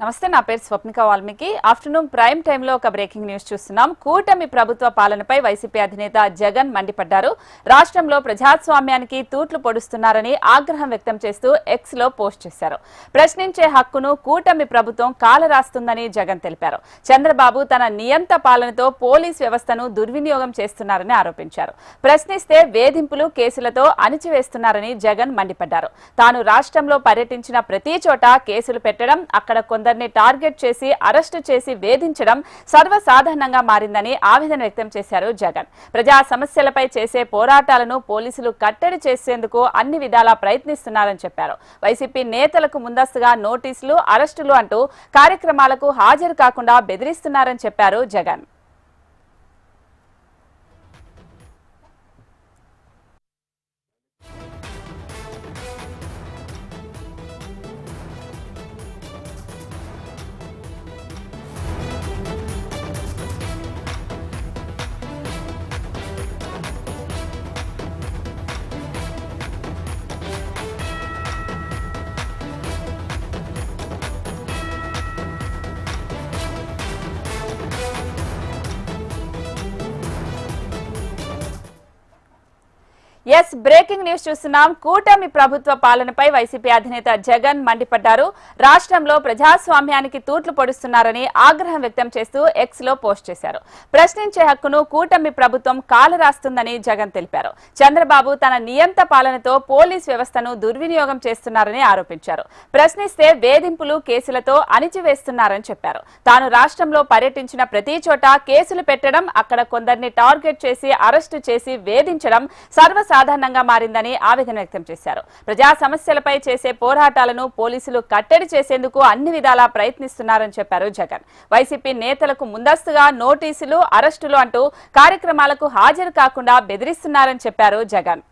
నమస్తే, నా పేరు స్వప్నిక వాల్మీకి. ఆఫ్టర్నూన్ ప్రైమ్ టైంలో ఒక బ్రేకింగ్ న్యూస్ చూస్తున్నాం. కూటమి ప్రభుత్వ పాలనపై వైసీపీ అధినేత జగన్ మండిపడ్డారు. రాష్ట్రంలో ప్రజాస్వామ్యానికి తూట్లు పొడుస్తున్నారని ఆగ్రహం వ్యక్తం చేస్తూ ఎక్స్ లో పోస్ట్ చేశారు. ప్రశ్నించే హక్కును కూటమి ప్రభుత్వం కాలరాస్తుందని జగన్ తెలిపారు. చంద్రబాబు తన నియంత పాలనతో పోలీస్ వ్యవస్థను దుర్వినియోగం చేస్తున్నారని ఆరోపించారు. ప్రశ్నిస్తే వేధింపులు, కేసులతో అణిచివేస్తున్నారని జగన్ మండిపడ్డారు. తాను రాష్ట్రంలో పర్యటించిన ప్రతి చోట కేసులు పెట్టడం, అక్కడ కొందరిని టార్గెట్ చేసి అరెస్టు చేసి వేధించడం సర్వసాధారణంగా మారిందని ఆవేదన వ్యక్తం చేశారు జగన్. ప్రజా సమస్యలపై చేసే పోరాటాలను పోలీసులు కట్టడి చేసేందుకు అన్ని విధాలా ప్రయత్నిస్తున్నారని చెప్పారు. వైసీపీ నేతలకు ముందస్తుగా నోటీసులు, అరెస్టులు అంటూ కార్యక్రమాలకు హాజరు కాకుండా బెదిరిస్తున్నారని చెప్పారు జగన్. ఎస్, బ్రేకింగ్ న్యూస్ చూస్తున్నాం. కూటమి ప్రభుత్వ పాలనపై వైసీపీ అధినేత జగన్ మండిపడ్డారు. రాష్ట్రంలో ప్రజాస్వామ్యానికి తూట్లు పొడుస్తున్నారని ఆగ్రహం వ్యక్తం చేస్తూ ఎక్స్ లో పోస్ట్ చేశారు. ప్రశ్నించే హక్కును కూటమి ప్రభుత్వం కాలరాస్తుందని జగన్ తెలిపారు. చంద్రబాబు తన నియంత పాలనతో పోలీస్ వ్యవస్థను దుర్వినియోగం చేస్తున్నారని ఆరోపించారు. ప్రశ్నిస్తే వేధింపులు, కేసులతో అణిచివేస్తున్నారని చెప్పారు. తాను రాష్ట్రంలో పర్యటించిన ప్రతి చోట కేసులు పెట్టడం, అక్కడ కొందరిని టార్గెట్ చేసి అరెస్టు చేసి వేధించడం సాధారణంగా మారిందని ఆవేదన వ్యక్తం చేశారు. ప్రజా సమస్యలపై చేసే పోరాటాలను పోలీసులు కట్టడి చేసేందుకు అన్ని విధాలా ప్రయత్నిస్తున్నారని చెప్పారు జగన్. వైసీపీ నేతలకు ముందస్తుగా నోటీసులు, అరెస్టులు అంటూ కార్యక్రమాలకు హాజరు కాకుండా బెదిరిస్తున్నారని చెప్పారు జగన్.